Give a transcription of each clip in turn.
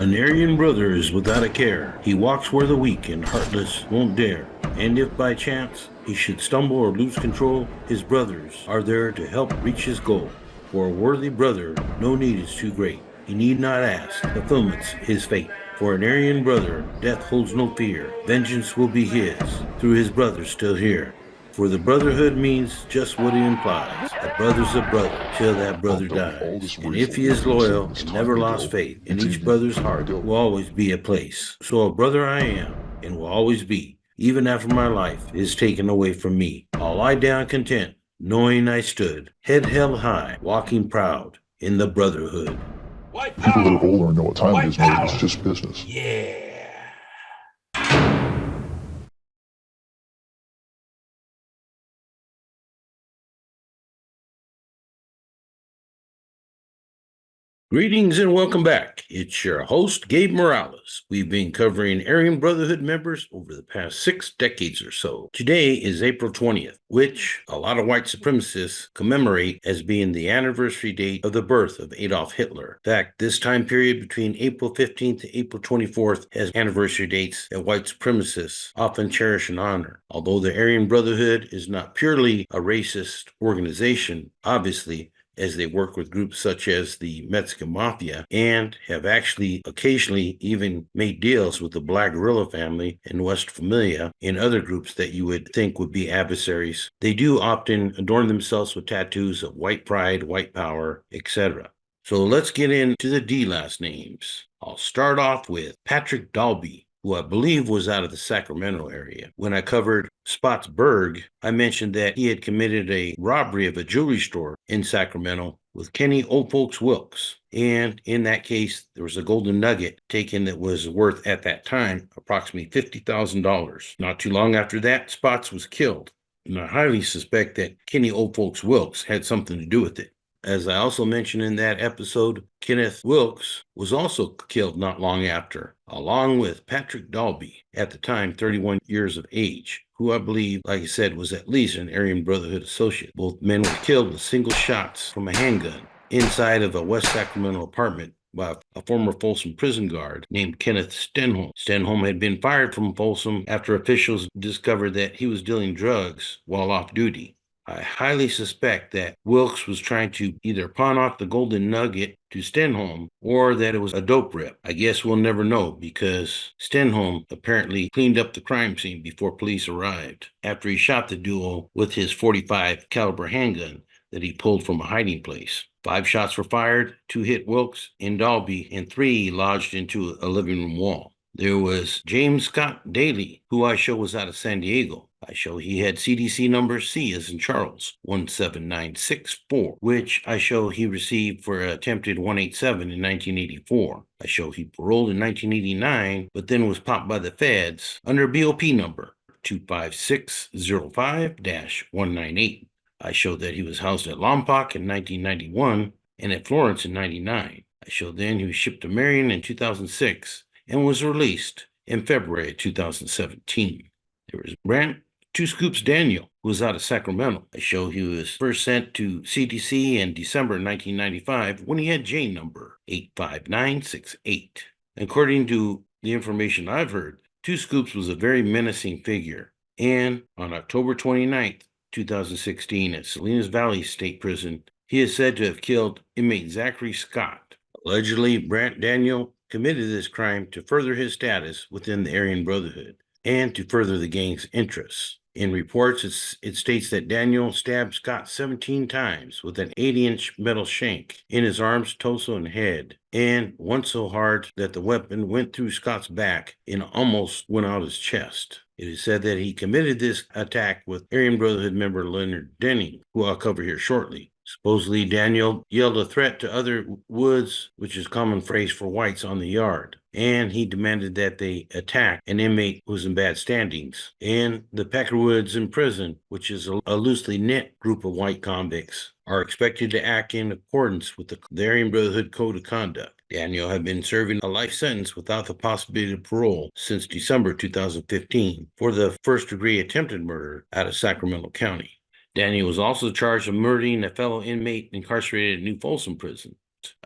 An Aryan brother is without a care. He walks where the weak and heartless won't dare. And if by chance he should stumble or lose control, his brothers are there to help reach his goal. For a worthy brother, no need is too great. He need not ask, fulfillment's his fate. For an Aryan brother, death holds no fear. Vengeance will be his, through his brothers still here. For the brotherhood means just what it implies. A brother's a brother till that brother dies. And if he is loyal and never lost faith, in each brother's heart will always be a place. So a brother I am and will always be, even after my life is taken away from me. I'll lie down content, knowing I stood, head held high, walking proud in the brotherhood. People that are older and know what time it is know it's just business. Yeah. Greetings and welcome back. It's your host, Gabe Morales. We've been covering Aryan Brotherhood members over the past 6 decades or so. Today is April 20th, which a lot of white supremacists commemorate as being the anniversary date of the birth of Adolf Hitler. In fact, this time period between April 15th to April 24th has anniversary dates that white supremacists often cherish and honor. Although the Aryan Brotherhood is not purely a racist organization, obviously, as they work with groups such as the Mexican Mafia and have actually occasionally even made deals with the Black Guerrilla family and West Familia and other groups that you would think would be adversaries. They do often adorn themselves with tattoos of white pride, white power, etc. So let's get into the D last names. I'll start off with Patrick Dalby, who I believe was out of the Sacramento area. When I covered Spotsburg, I mentioned that he had committed a robbery of a jewelry store in Sacramento with Kenny Old Folks Wilks. And in that case, there was a golden nugget taken that was worth, at that time, approximately $50,000. Not too long after that, Spots was killed. And I highly suspect that Kenny Old Folks Wilks had something to do with it. As I also mentioned in that episode, Kenneth Wilkes was also killed not long after, along with Patrick Dalby, at the time 31 years of age, who I believe, like I said, was at least an Aryan Brotherhood associate. Both men were killed with single shots from a handgun inside of a West Sacramento apartment by a former Folsom prison guard named Kenneth Stenholm. Stenholm had been fired from Folsom after officials discovered that he was dealing drugs while off duty. I highly suspect that Wilkes was trying to either pawn off the golden nugget to Stenholm or that it was a dope rip. I guess we'll never know because Stenholm apparently cleaned up the crime scene before police arrived after he shot the duo with his .45 caliber handgun that he pulled from a hiding place. 5 shots were fired, 2 hit Wilkes and Dalby, and 3 lodged into a living room wall. There was James Scott Daly, who I show was out of San Diego. I show he had CDC number C as in Charles, 17964, which I show he received for attempted 187 in 1984. I show he paroled in 1989, but then was popped by the feds under BOP number 25605-198. I show that he was housed at Lompoc in 1991 and at Florence in 99. I show then he was shipped to Marion in 2006 and was released in February of 2017. There was Brent Daniel, who was out of Sacramento. I show he was first sent to CDC in December 1995 when he had J number 85968. According to the information I've heard, Two Scoops was a very menacing figure. And on October 29th, 2016, at Salinas Valley State Prison, he is said to have killed inmate Zachary Scott. Allegedly, Brent Daniel committed this crime to further his status within the Aryan Brotherhood and to further the gang's interests. In reports, it states that Daniel stabbed Scott 17 times with an 80-inch metal shank in his arms, torso, and head, and once so hard that the weapon went through Scott's back and almost went out his chest. It is said that he committed this attack with Aryan Brotherhood member Leonard Denning, who I'll cover here shortly. Supposedly, Daniel yelled a threat to other Woods, which is a common phrase for whites on the yard, and he demanded that they attack an inmate who was in bad standings. And the Peckerwoods in prison, which is a loosely knit group of white convicts, are expected to act in accordance with the Aryan Brotherhood Code of Conduct. Daniel had been serving a life sentence without the possibility of parole since December 2015 for the first-degree attempted murder out of Sacramento County. Daniel was also charged of murdering a fellow inmate incarcerated at New Folsom Prison.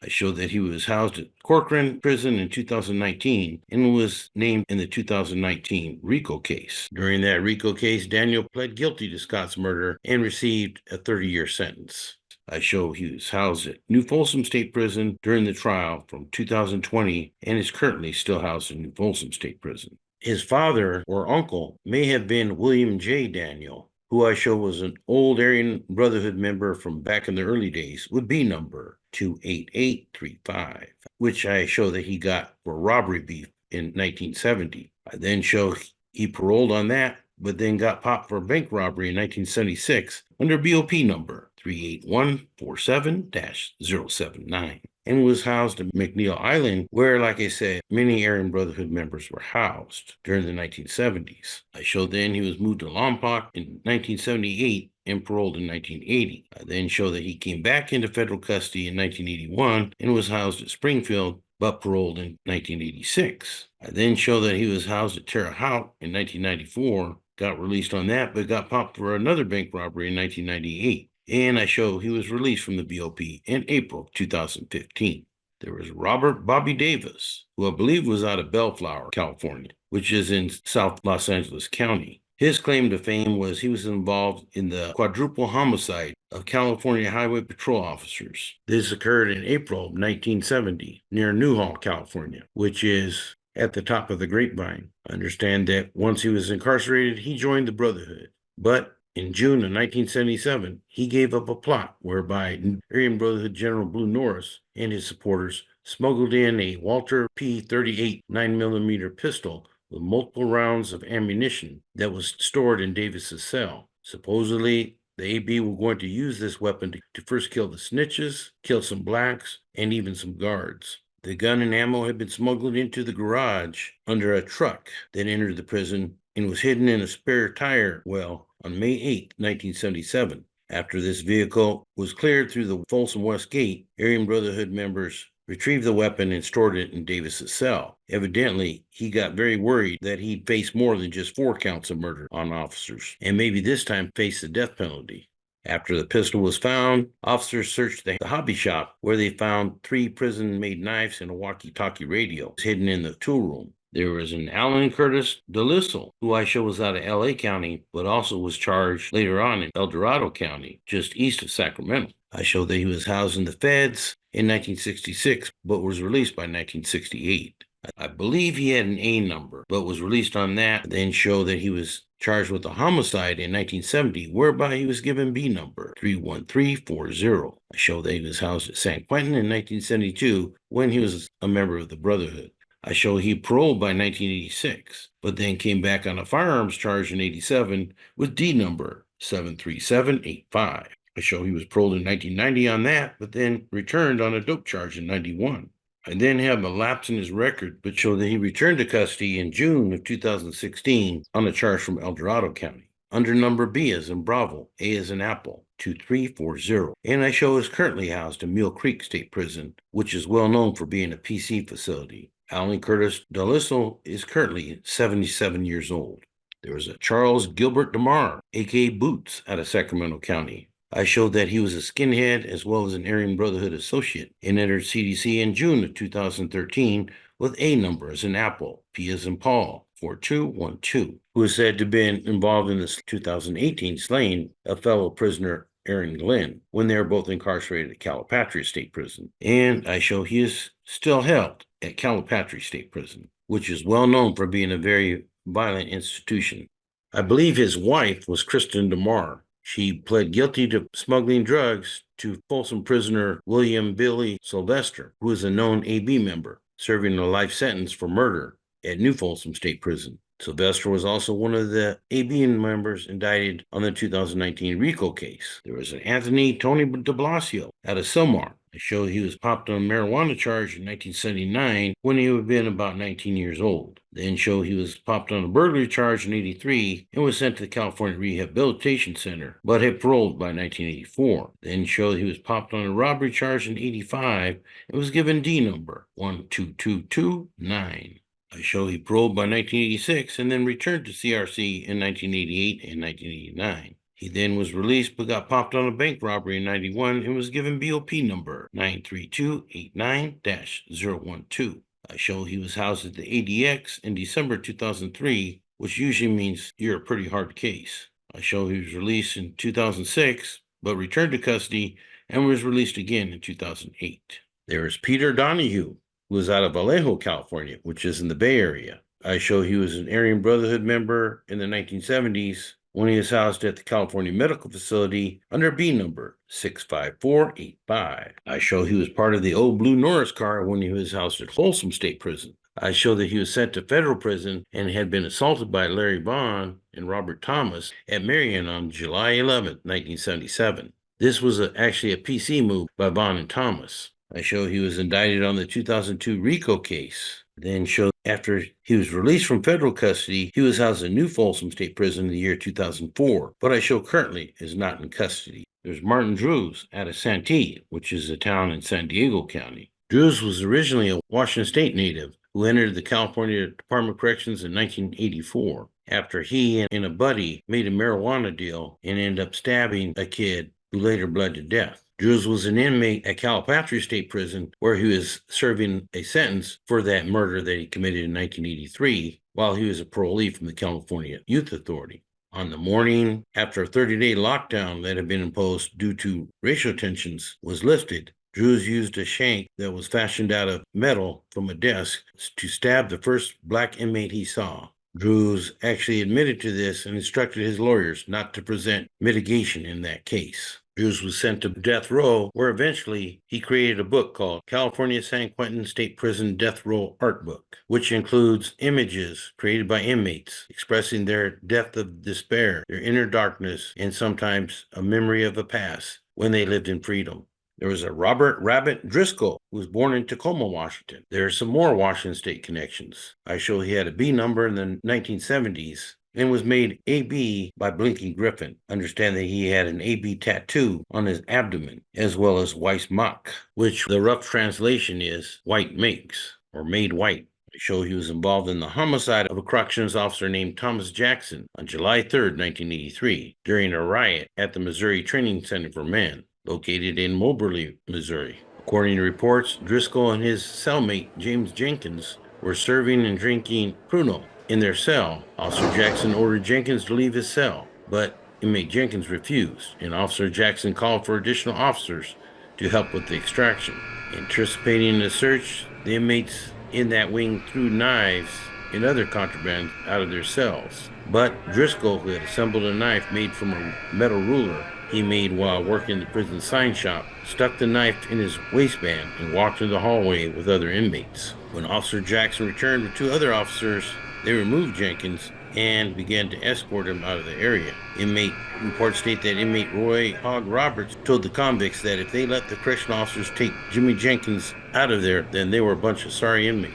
I show that he was housed at Corcoran Prison in 2019 and was named in the 2019 RICO case. During that RICO case, Daniel pled guilty to Scott's murder and received a 30-year sentence. I show he was housed at New Folsom State Prison during the trial from 2020 and is currently still housed in New Folsom State Prison. His father or uncle may have been William J. Daniel, who I show was an old Aryan Brotherhood member from back in the early days, with B number 28835, which I show that he got for robbery beef in 1970. I then show he paroled on that, but then got popped for bank robbery in 1976 under BOP number 38147-079 and was housed at McNeil Island, where, like I said, many Aryan Brotherhood members were housed during the 1970s. I showed then he was moved to Lompoc in 1978 and paroled in 1980. I then show that he came back into federal custody in 1981 and was housed at Springfield, but paroled in 1986. I then show that he was housed at Terre Haute in 1994, got released on that, but got popped for another bank robbery in 1998. And I show he was released from the BOP in April 2015. There was Robert Bobby Davis, who I believe was out of Bellflower, California, which is in South Los Angeles County. His claim to fame was he was involved in the quadruple homicide of California Highway Patrol officers. This occurred in April of 1970 near Newhall, California, which is at the top of the grapevine. I understand that once he was incarcerated, he joined the Brotherhood, but in June of 1977, he gave up a plot whereby Aryan Brotherhood General Blue Norris and his supporters smuggled in a Walter P. 38 9mm pistol with multiple rounds of ammunition that was stored in Davis's cell. Supposedly, the AB were going to use this weapon to first kill the snitches, kill some blacks, and even some guards. The gun and ammo had been smuggled into the garage under a truck that entered the prison and was hidden in a spare tire well on May 8, 1977. After this vehicle was cleared through the Folsom West Gate, Aryan Brotherhood members retrieved the weapon and stored it in Davis's cell. Evidently, he got very worried that he'd face more than just 4 counts of murder on officers, and maybe this time face the death penalty. After the pistol was found, officers searched the hobby shop where they found 3 prison-made knives and a walkie-talkie radio hidden in the tool room. There was an Alan Curtis Delissell, who I show was out of LA County, but also was charged later on in El Dorado County, just east of Sacramento. I show that he was housed in the feds in 1966, but was released by 1968. I believe he had an A number, but was released on that, then show that he was charged with a homicide in 1970, whereby he was given B number 31340. I show that he was housed at San Quentin in 1972 when he was a member of the Brotherhood. I show he paroled by 1986, but then came back on a firearms charge in 87 with D number 73785. I show he was paroled in 1990 on that, but then returned on a dope charge in 91. I then have a lapse in his record, but show that he returned to custody in June of 2016 on a charge from El Dorado County, under number B as in Bravo, A as in Apple, 2340. And I show is currently housed in Mule Creek State Prison, which is well known for being a PC facility. Alan Curtis Delissell is currently 77 years old. There was a Charles Gilbert Demar, a.k.a. Boots, out of Sacramento County. I showed that he was a skinhead as well as an Aryan Brotherhood associate and entered CDC in June of 2013 with A number as in Apple, P as in Paul, 4212, who is said to have been involved in the 2018 slaying of fellow prisoner Aaron Glenn when they were both incarcerated at Calipatria State Prison. And I show he is still held at Calipatria State Prison, which is well known for being a very violent institution. I believe his wife was Kristen Demar. She pled guilty to smuggling drugs to Folsom prisoner William Billy Sylvester, who is a known AB member, serving a life sentence for murder at New Folsom State Prison. Sylvester was also one of the AB members indicted on the 2019 RICO case. There was an Anthony Tony Delasio out of Silmar. I show he was popped on a marijuana charge in 1979 when he had been about 19 years old. Then show he was popped on a burglary charge in 83 and was sent to the California Rehabilitation Center, but had paroled by 1984. Then show he was popped on a robbery charge in 85 and was given D number 12229. I show he paroled by 1986 and then returned to CRC in 1988 and 1989. He then was released but got popped on a bank robbery in 91 and was given BOP number 93289-012. I show he was housed at the ADX in December 2003, which usually means you're a pretty hard case. I show he was released in 2006, but returned to custody and was released again in 2008. There is Peter Donahghue, who was out of Vallejo, California, which is in the Bay Area. I show he was an Aryan Brotherhood member in the 1970s when he was housed at the California Medical Facility under B number 65485. I show he was part of the old Blue Norris car when he was housed at Folsom State Prison. I show that he was sent to federal prison and had been assaulted by Larry Bond and Robert Thomas at Marion on July 11, 1977. This was actually a PC move by Bond and Thomas. I show he was indicted on the 2002 RICO case. Then show after he was released from federal custody, he was housed in New Folsom State Prison in the year 2004, but I show currently is not in custody. There's Martin Drews out of Santee, which is a town in San Diego County. Drews was originally a Washington State native who entered the California Department of Corrections in 1984 after he and a buddy made a marijuana deal and ended up stabbing a kid who later bled to death. Drews was an inmate at Calipatria State Prison where he was serving a sentence for that murder that he committed in 1983 while he was a parolee from the California Youth Authority. On the morning after a 30-day lockdown that had been imposed due to racial tensions was lifted, Drews used a shank that was fashioned out of metal from a desk to stab the first black inmate he saw. Drews actually admitted to this and instructed his lawyers not to present mitigation in that case. Drews was sent to death row, where eventually he created a book called California San Quentin State Prison Death Row Art Book, which includes images created by inmates expressing their depth of despair, their inner darkness, and sometimes a memory of a past when they lived in freedom. There was a Robert Rabbit Driscoll, who was born in Tacoma, Washington. There are some more Washington State connections. I show he had a B number in the 1970s and was made AB by Blinking Griffin. Understand that he had an AB tattoo on his abdomen, as well as Weiss Mach, which the rough translation is white makes, or made white. I show he was involved in the homicide of a corrections officer named Thomas Jackson on July 3rd, 1983, during a riot at the Missouri Training Center for Men, located in Moberly, Missouri. According to reports, Driscoll and his cellmate, James Jenkins, were serving and drinking Pruno in their cell. Officer Jackson ordered Jenkins to leave his cell, but inmate Jenkins refused, and Officer Jackson called for additional officers to help with the extraction. Anticipating the search, the inmates in that wing threw knives and other contraband out of their cells. But Driscoll, who had assembled a knife made from a metal ruler he made while working in the prison sign shop, stuck the knife in his waistband and walked into the hallway with other inmates. When Officer Jackson returned with two other officers, they removed Jenkins and began to escort him out of the area. Inmate reports state that inmate Roy Hogg Roberts told the convicts that if they let the correctional officers take Jimmy Jenkins out of there, then they were a bunch of sorry inmates.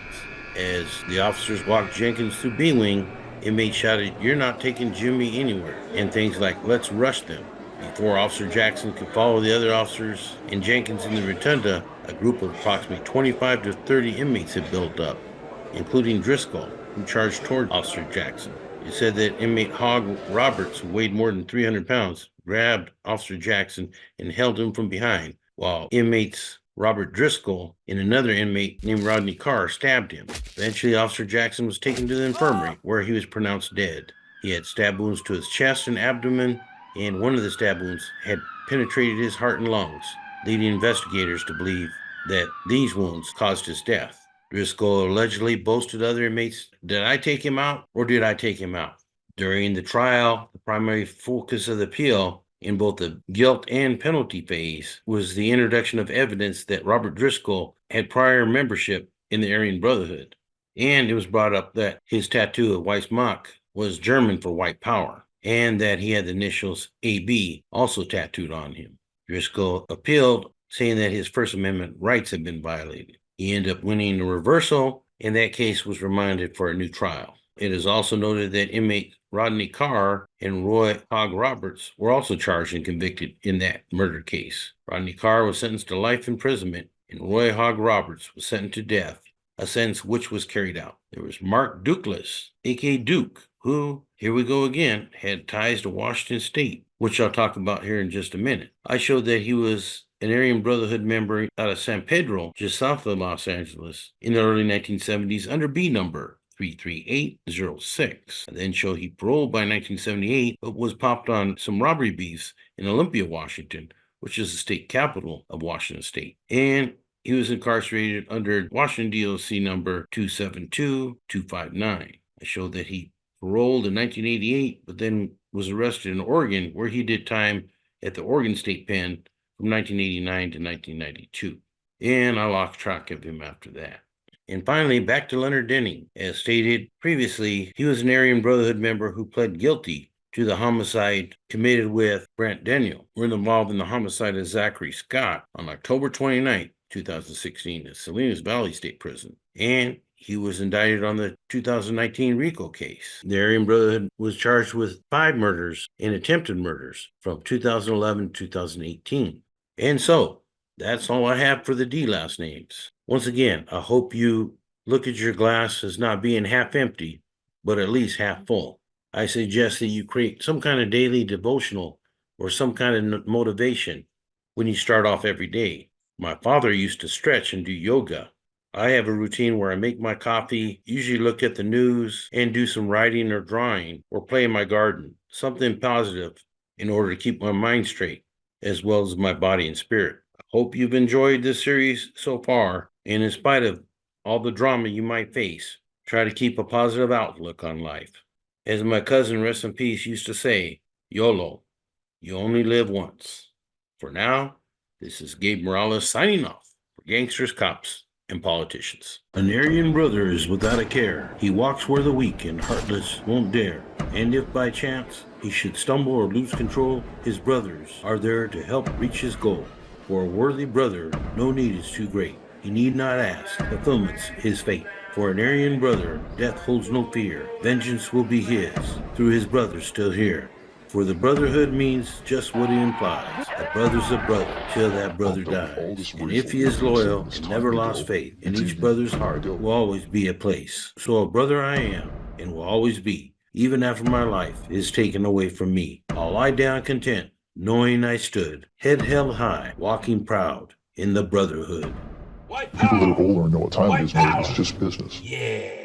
As the officers walked Jenkins through B-Wing, inmates shouted, "You're not taking Jimmy anywhere," and things like, "Let's rush them." Before Officer Jackson could follow the other officers and Jenkins in the rotunda, a group of approximately 25 to 30 inmates had built up, including Driscoll, who charged toward Officer Jackson. It said that inmate Hogg Roberts, who weighed more than 300 pounds, grabbed Officer Jackson and held him from behind, while inmates Robert Driscoll and another inmate named Rodney Carr stabbed him. Eventually, Officer Jackson was taken to the infirmary, where he was pronounced dead. He had stab wounds to his chest and abdomen, and one of the stab wounds had penetrated his heart and lungs, leading investigators to believe that these wounds caused his death. Driscoll allegedly boasted to other inmates, "Did I take him out, or did I take him out?" During the trial, the primary focus of the appeal in both the guilt and penalty phase was the introduction of evidence that Robert Driscoll had prior membership in the Aryan Brotherhood, and it was brought up that his tattoo of Weiss Mach was German for white power, and that he had the initials AB also tattooed on him. Driscoll appealed, saying that his First Amendment rights had been violated. He ended up winning a reversal, and that case was remanded for a new trial. It is also noted that inmate Rodney Carr and Roy Hogg Roberts were also charged and convicted in that murder case. Rodney Carr was sentenced to life imprisonment, and Roy Hogg Roberts was sentenced to death, a sentence which was carried out. There was Mark Duclas, a.k.a. Duke, who, here we go again, had ties to Washington State, which I'll talk about here in just a minute. I showed that he was an Aryan Brotherhood member out of San Pedro, just south of Los Angeles, in the early 1970s under B number 33806. I then showed he paroled by 1978, but was popped on some robbery beefs in Olympia, Washington, which is the state capital of Washington State. And he was incarcerated under Washington DOC number 272259. I showed that he paroled in 1988, but then was arrested in Oregon, where he did time at the Oregon State Pen from 1989 to 1992. And I lost track of him after that. And finally, back to Leonard Denning. As stated previously, he was an Aryan Brotherhood member who pled guilty to the homicide committed with Brent Daniel. We're involved in the homicide of Zachary Scott on October 29, 2016 at Salinas Valley State Prison. And he was indicted on the 2019 RICO case. The Aryan Brotherhood was charged with 5 murders and attempted murders from 2011 to 2018. And so, that's all I have for the D last names. Once again, I hope you look at your glass as not being half empty, but at least half full. I suggest that you create some kind of daily devotional or some kind of motivation when you start off every day. My father used to stretch and do yoga. I have a routine where I make my coffee, usually look at the news, and do some writing or drawing or play in my garden, something positive in order to keep my mind straight, as well as my body and spirit. I hope you've enjoyed this series so far, and in spite of all the drama you might face, try to keep a positive outlook on life. As my cousin, rest in peace, used to say, YOLO, you only live once. For now, this is Gabe Morales signing off for Gangsters, Cops, and Politicians. An Aryan brother is without a care. He walks where the weak and heartless won't dare. And if by chance he should stumble or lose control, his brothers are there to help reach his goal. For a worthy brother, no need is too great. He need not ask, fulfillment's his fate. For an Aryan brother, death holds no fear. Vengeance will be his, through his brothers still here. For the brotherhood means just what it implies. A brother's a brother till that brother dies. And if he is loyal and never lost faith, in each brother's heart will always be a place. So a brother I am, and will always be, even after my life is taken away from me. I'll lie down content, knowing I stood, head held high, walking proud in the brotherhood. People that are older know what time it is, man. It's just business. Yeah.